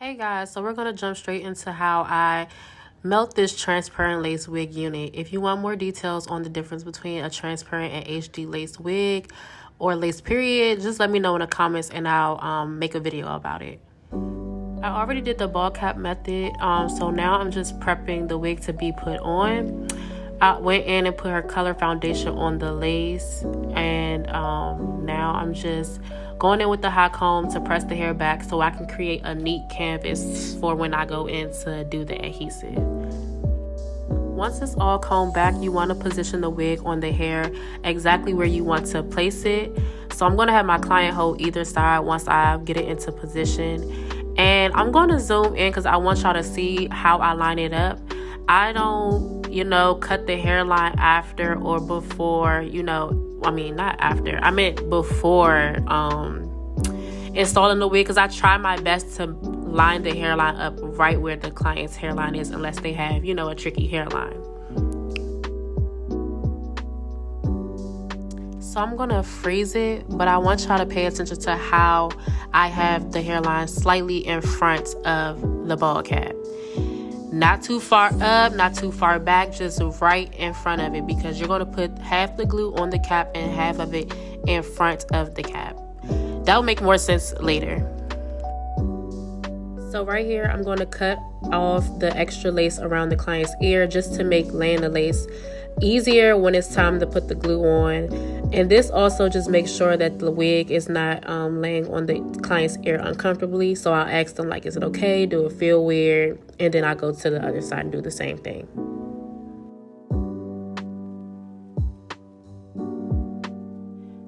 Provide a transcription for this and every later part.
Hey guys, so we're going to jump straight into how I melt this transparent lace wig unit. If you want more details on the difference between a transparent and HD lace wig or lace period, just let me know in the comments and I'll make a video about it. I already did the ball cap method, so now I'm just prepping the wig to be put on. I went in and put her color foundation on the lace, and now I'm just going in with the hot comb to press the hair back so I can create a neat canvas for when I go in to do the adhesive. Once it's all combed back, you want to position the wig on the hair exactly where you want to place it. So I'm going to have my client hold either side once I get it into position. And I'm going to zoom in because I want y'all to see how I line it up. I don't, cut the hairline after or before, not after. I meant before installing the wig, because I try my best to line the hairline up right where the client's hairline is, unless they have, a tricky hairline. So I'm going to freeze it, but I want y'all to pay attention to how I have the hairline slightly in front of the ball cap. Not too far up, not too far back, just right in front of it, because you're going to put half the glue on the cap and half of it in front of the cap. That will make more sense later. So right here, I'm going to cut off the extra lace around the client's ear just to make laying the lace easier when it's time to put the glue on. And this also just makes sure that the wig is not laying on the client's ear uncomfortably. So I'll ask them, is it okay? Do it feel weird? And then I'll go to the other side and do the same thing.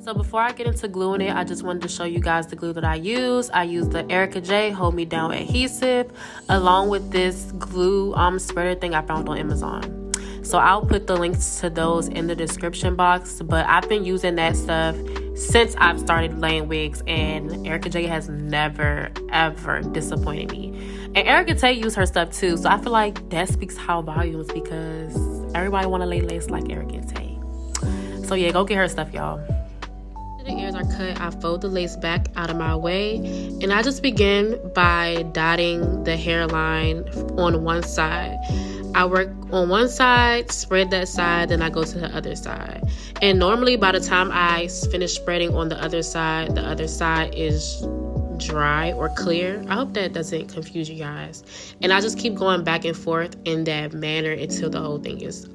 So before I get into gluing it, I just wanted to show you guys the glue that I use. I use the Ericka J Hold Me Down Adhesive along with this glue spreader thing I found on Amazon. So I'll put the links to those in the description box. But I've been using that stuff since I've started laying wigs, and Ericka J has never, ever disappointed me. And Ericka J used her stuff too. So I feel like that speaks how volumes, because everybody want to lay lace like Ericka J. So yeah, go get her stuff, y'all. After the ears are cut, I fold the lace back out of my way, and I just begin by dotting the hairline on one side. I work on one side, spread that side, then I go to the other side. And normally by the time I finish spreading on the other side is dry or clear. I hope that doesn't confuse you guys. And I just keep going back and forth in that manner until the whole thing is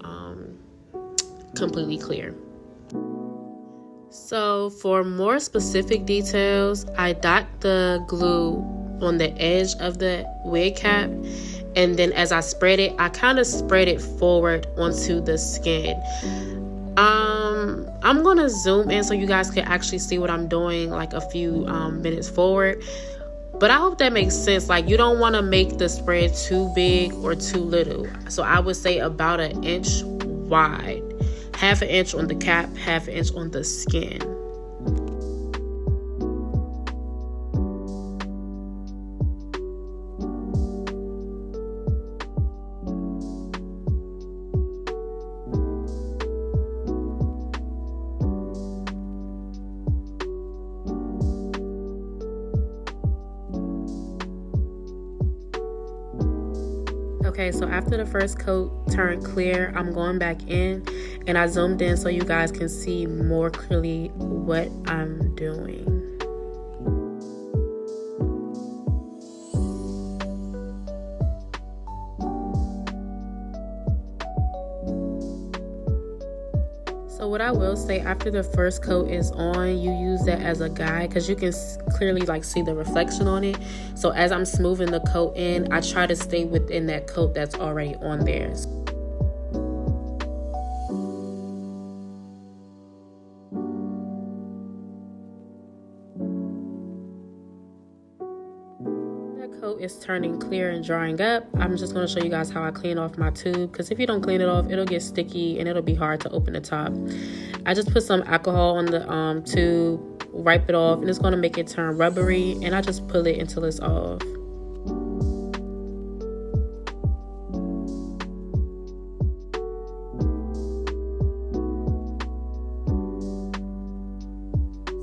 completely clear. So for more specific details, I dot the glue on the edge of the wig cap. And then as I spread it, I kind of spread it forward onto the skin. I'm going to zoom in so you guys can actually see what I'm doing a few minutes forward. But I hope that makes sense. You don't want to make the spread too big or too little. So I would say about 1 inch wide. Half an inch on the cap, half an inch on the skin. Okay, so after the first coat turned clear, I'm going back in and I zoomed in so you guys can see more clearly what I'm doing. So what I will say, after the first coat is on, you use that as a guide because you can clearly see the reflection on it. So as I'm smoothing the coat in, I try to stay within that coat that's already on there. Coat is turning clear and drying up. I'm just going to show you guys how I clean off my tube, because if you don't clean it off, it'll get sticky and it'll be hard to open the top. I just put some alcohol on the tube, wipe it off, and it's going to make it turn rubbery, and I just pull it until it's off.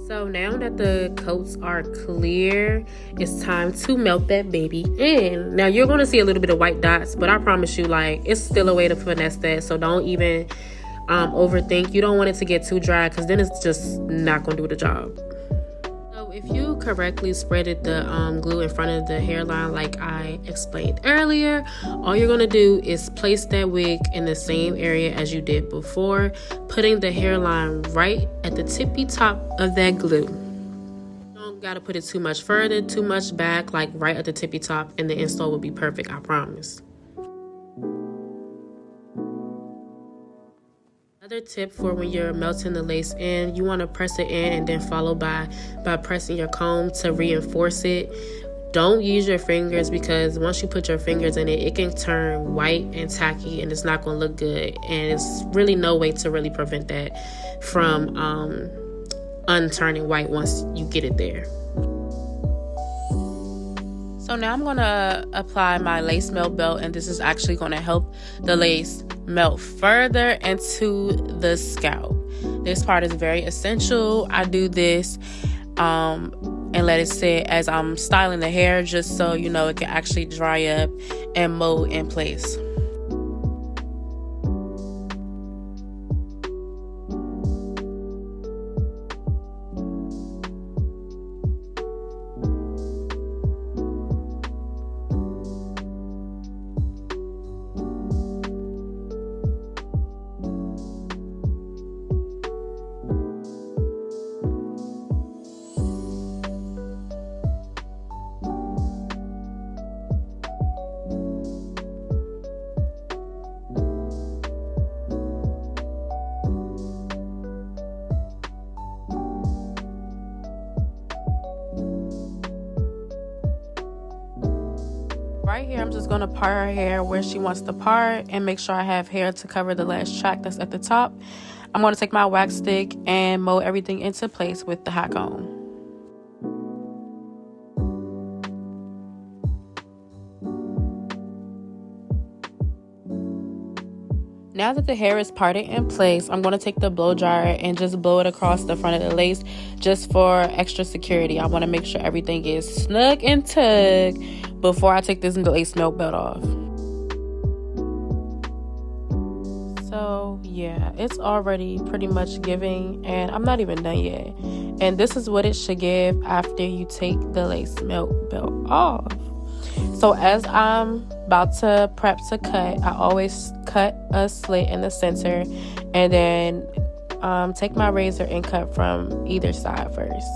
So now that the coats are clear, it's time to melt that baby in. Now you're going to see a little bit of white dots, but I promise you, like, it's still a way to finesse that. So don't even overthink. You don't want it to get too dry, because then it's just not going to do the job. So if you correctly spreaded the glue in front of the hairline like I explained earlier, all you're going to do is place that wig in the same area as you did before, putting the hairline right at the tippy top of that glue. You don't got to put it too much further, too much back, like right at the tippy top, and the install will be perfect, I promise. Another tip for when you're melting the lace in, you want to press it in and then follow by pressing your comb to reinforce it. Don't use your fingers, because once you put your fingers in it, it can turn white and tacky and it's not going to look good. And it's really no way to really prevent that from unturning white once you get it there. So now I'm going to apply my lace melt belt, and this is actually going to help the lace melt further into the scalp. This part is very essential. I do this and let it sit as I'm styling the hair, just so you know it can actually dry up and mold in place. Right here, I'm just going to part her hair where she wants to part and make sure I have hair to cover the last track that's at the top. I'm going to take my wax stick and mold everything into place with the hot comb. Now that the hair is parted in place, I'm going to take the blow dryer and just blow it across the front of the lace just for extra security. I want to make sure everything is snug and tugged before I take this lace melt belt off. So yeah, it's already pretty much giving, and I'm not even done yet. And this is what it should give after you take the lace melt belt off. So as I'm about to prep to cut, I always cut a slit in the center and then take my razor and cut from either side first.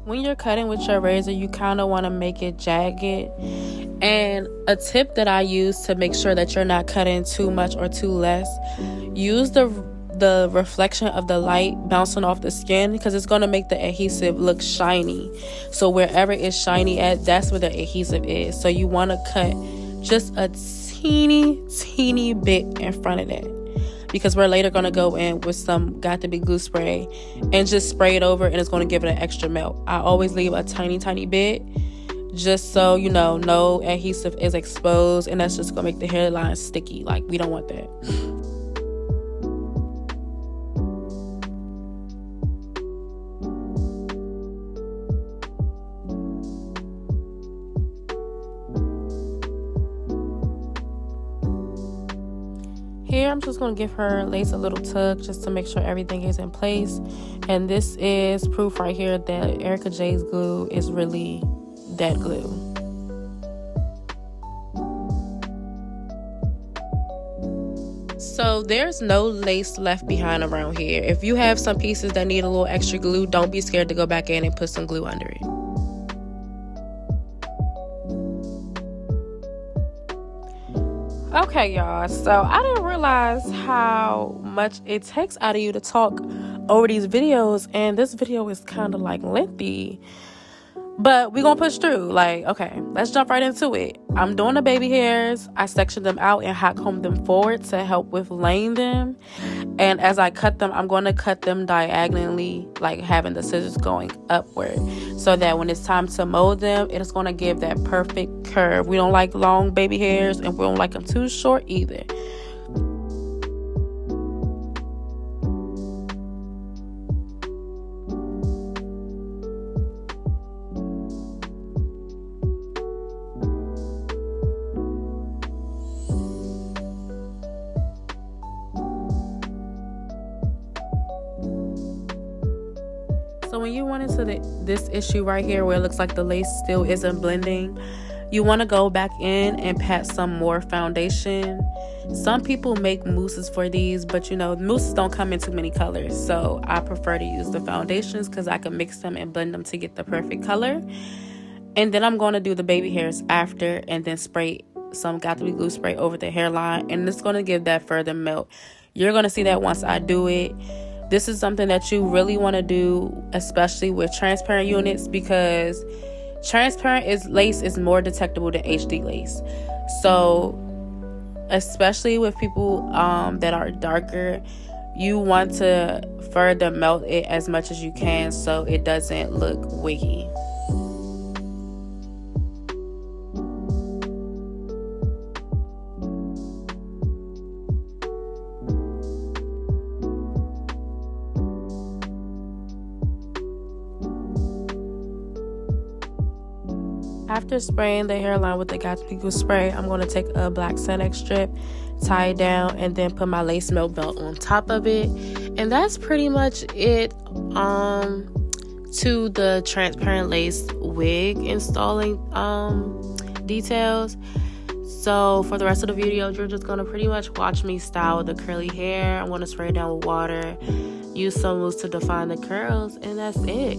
When you're cutting with your razor, you kind of want to make it jagged. And a tip that I use to make sure that you're not cutting too much or too less, use the reflection of the light bouncing off the skin, because it's going to make the adhesive look shiny. So wherever it's shiny at, that's where the adhesive is. So you want to cut just a teeny bit in front of that, because we're later going to go in with some Got to Be glue spray and just spray it over, and it's going to give it an extra melt. I always leave a tiny bit just so you know no adhesive is exposed, and that's just going to make the hairline sticky. Like, we don't want that. Here, I'm just going to give her lace a little tug just to make sure everything is in place. And this is proof right here that Ericka J's glue is really that glue. So there's no lace left behind around here. If you have some pieces that need a little extra glue, don't be scared to go back in and put some glue under it. Okay, y'all, so I didn't realize how much it takes out of you to talk over these videos, and this video is kind of like lengthy. But we're gonna push through. Like, okay, let's jump right into it. I'm doing the baby hairs. I section them out and hot comb them forward to help with laying them. And as I cut them, I'm going to cut them diagonally, like having the scissors going upward, so that when it's time to mold them, it's going to give that perfect curve. We don't like long baby hairs, and we don't like them too short either. So when you run into this issue right here where it looks like the lace still isn't blending, you want to go back in and pat some more foundation. Some people make mousses for these, but you know, mousses don't come in too many colors. So I prefer to use the foundations because I can mix them and blend them to get the perfect color. And then I'm going to do the baby hairs after, and then spray some Got to Be glue spray over the hairline. And it's going to give that further melt. You're going to see that once I do it. This is something that you really want to do, especially with transparent units, because transparent lace is more detectable than HD lace. So especially with people that are darker, you want to further melt it as much as you can so it doesn't look wiggy. After spraying the hairline with the Got to Be glue spray, I'm going to take a black Senex strip, tie it down, and then put my lace melt belt on top of it. And that's pretty much it to the transparent lace wig installing details. So for the rest of the video, you're just going to pretty much watch me style the curly hair. I'm going to spray it down with water, use some mousse to define the curls, and that's it.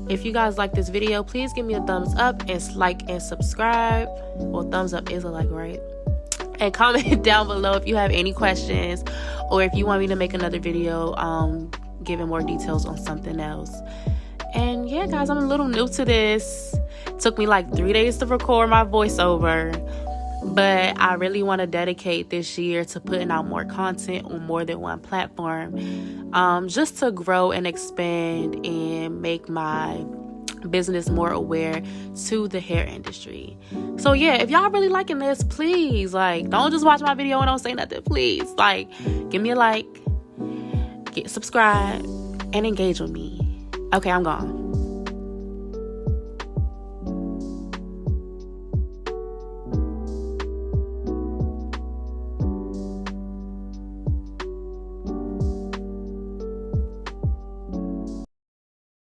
If you guys like this video, please give me a thumbs up and like and subscribe. Well, thumbs up is a like, right? And comment down below if you have any questions, or if you want me to make another video giving more details on something else. And yeah, guys, I'm a little new to this. It took me like 3 days to record my voiceover, but I really want to dedicate this year to putting out more content on more than one platform, just to grow and expand and make my business more aware to the hair industry. So yeah, if y'all really liking this, please, like, don't just watch my video and don't say nothing. Please, like, give me a like, subscribe, and engage with me. Okay, I'm gone.